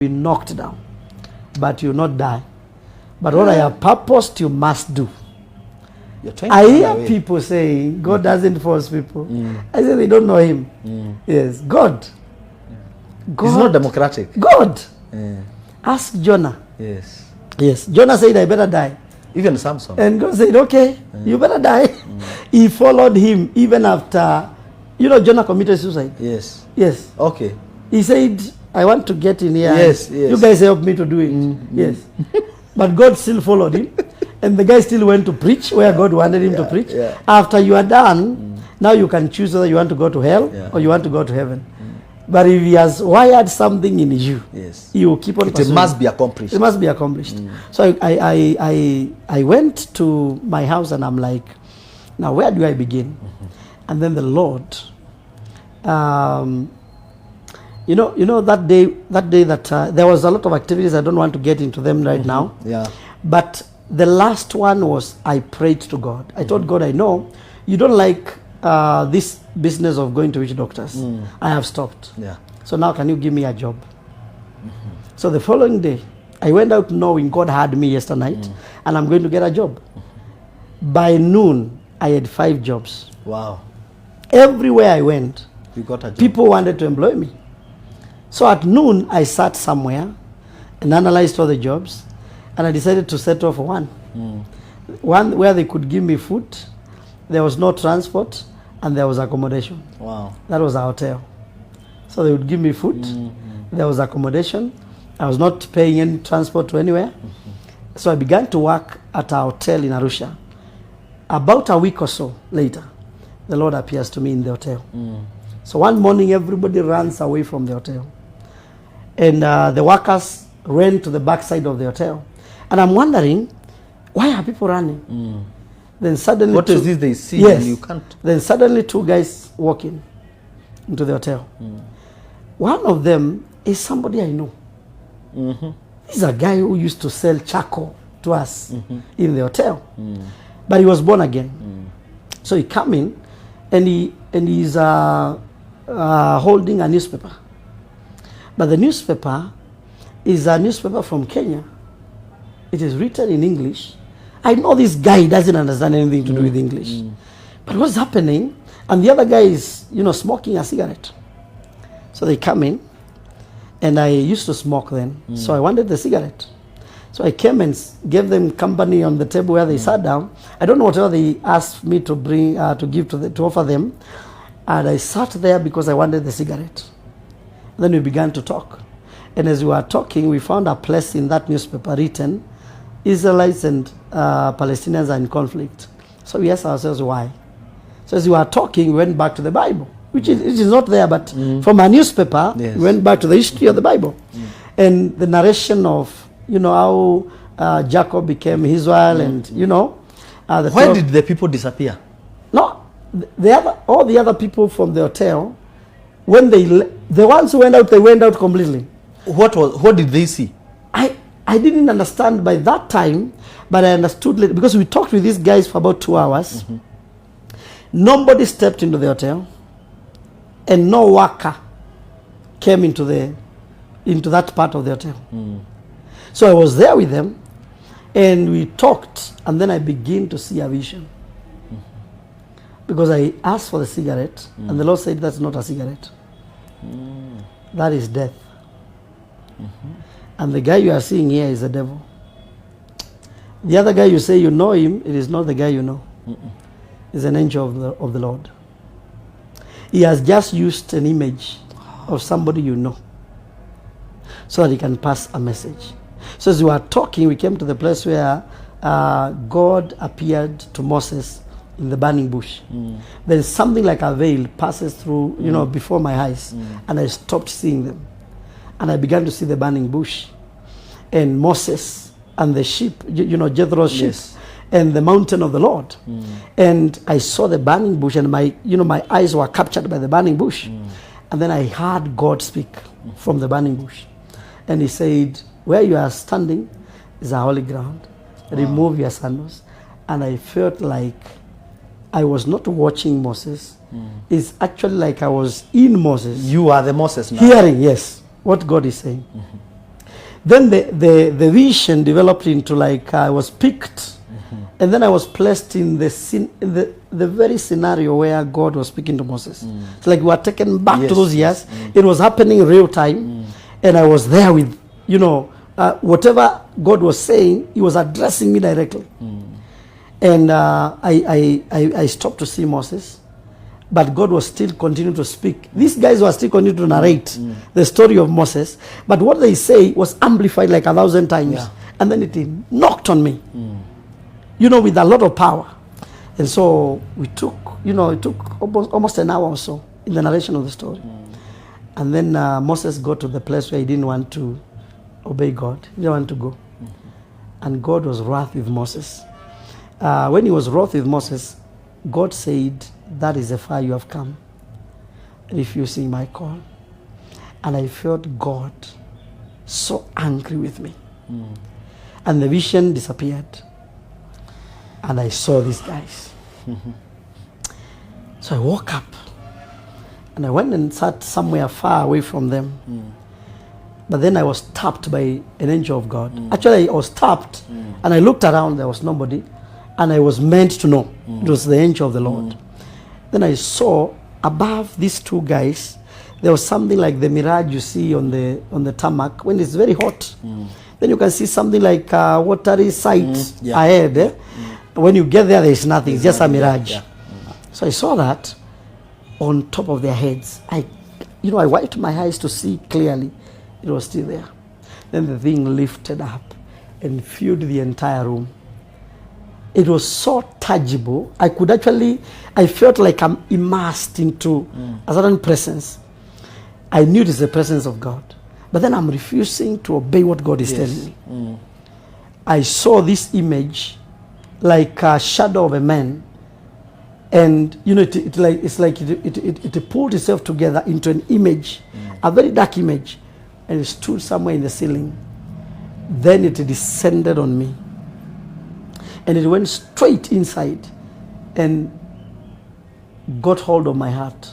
be knocked down, but you will not die. But what I have purposed, you must do. I hear people saying God doesn't force people. I say they don't know him. Yes, God. He's not democratic. God. Ask Jonah. Yes. Jonah said, I better die. Even Samson. And God said, okay, you better die. He followed him even after, Jonah committed suicide. Yes. Okay. He said, I want to get in here. Yes. You guys help me to do it. Yes. But God still followed him. And the guy still went to preach where God wanted him to preach. After you are done, now you can choose whether you want to go to hell or you want to go to heaven. But if he has wired something in you, he will keep on pursuing. It must be accomplished. It must be accomplished. So I went to my house and I'm like, now where do I begin? And then the Lord, that day that there was a lot of activities. I don't want to get into them right now. But the last one was I prayed to God. I told God, I know you don't like this business of going to witch doctors. I have stopped. So now can you give me a job? So the following day, I went out knowing God had me yesterday night and I'm going to get a job. By noon, I had 5 jobs. Wow. Everywhere I went, you got a job. People wanted to employ me. So at noon, I sat somewhere and analyzed all the jobs and I decided to settle for one. One where they could give me food, there was no transport, and there was accommodation. Wow. That was a hotel. So they would give me food, there was accommodation, I was not paying any transport to anywhere. So I began to work at a hotel in Arusha. About a week or so later, the Lord appears to me in the hotel. So one morning, everybody runs away from the hotel. And the workers ran to the backside of the hotel. And I'm wondering, why are people running? Then suddenly, what is this they see and you can't? Then suddenly 2 guys walk in into the hotel. One of them is somebody I know. He's a guy who used to sell charcoal to us in the hotel. But he was born again. So he come in and he's holding a newspaper. But the newspaper is a newspaper from Kenya. It is written in English. I know this guy doesn't understand anything to do with English. But what's happening? And the other guy is, smoking a cigarette. So they come in, and I used to smoke then. So I wanted the cigarette. So I came and gave them company on the table where they sat down. I don't know whatever they asked me to bring, to give to offer them. And I sat there because I wanted the cigarette. Then we began to talk. And as we were talking, we found a place in that newspaper written, Israelites and Palestinians are in conflict. So we asked ourselves why. So as we were talking, we went back to the Bible, which is not there, but from a newspaper, we went back to the history of the Bible. And the narration of, how Jacob became Israel and, why did the people disappear? No, all the other people from the hotel, when the ones who went out, they went out completely. What did they see? I didn't understand by that time, but I understood later because we talked with these guys for about 2 hours. Nobody stepped into the hotel, and no worker came into that part of the hotel. So I was there with them, and we talked, and then I began to see a vision. Because I asked for the cigarette, and the Lord said, that's not a cigarette. That is death. And the guy you are seeing here is the devil. The other guy you say you know him, it is not the guy you know. It's an angel of the Lord. He has just used an image of somebody you know so that he can pass a message. So as we were talking, we came to the place where God appeared to Moses in the burning bush. Then something like a veil passes through, before my eyes, and I stopped seeing them. And I began to see the burning bush and Moses and the sheep, Jethro's sheep, and the mountain of the Lord. And I saw the burning bush, and my eyes were captured by the burning bush. And then I heard God speak from the burning bush. And he said, where you are standing is a holy ground. Remove your sandals. And I felt like I was not watching Moses. It's actually like I was in Moses. You are the Moses now. Hearing, yes, what God is saying. Then the vision developed into like I was picked, and then I was placed in the very scenario where God was speaking to Moses. It's like we were taken back to those years. It was happening real time, and I was there with, you know, whatever God was saying, He was addressing me directly. And I stopped to see Moses, but God was still continuing to speak. These guys were still continuing to narrate the story of Moses, but what they say was amplified like 1,000 times. Yeah. And then it knocked on me, you know, with a lot of power. And so we took, you know, it took almost an hour or so in the narration of the story. And then Moses got to the place where he didn't want to obey God. He didn't want to go. And God was wrath with Moses. When he was wroth with Moses, God said, that is the far you have come, refusing my call. And I felt God so angry with me. And the vision disappeared. And I saw these guys. So I woke up. And I went and sat somewhere far away from them. But then I was tapped by an angel of God. Actually, I was tapped. And I looked around, there was nobody. And I was meant to know. It was the angel of the Lord. Then I saw above these two guys, there was something like the mirage you see on the tarmac when it's very hot. Then you can see something like a watery sight ahead. When you get there is nothing, it's just a mirage. So I saw that on top of their heads. I wiped my eyes to see clearly. It was still there. Then the thing lifted up and filled the entire room. It was so tangible. I felt like I'm immersed into a certain presence. I knew it is the presence of God. But then I'm refusing to obey what God is telling me. I saw this image like a shadow of a man. And, you know, it pulled itself together into an image, a very dark image. And it stood somewhere in the ceiling. Then it descended on me. And it went straight inside and got hold of my heart.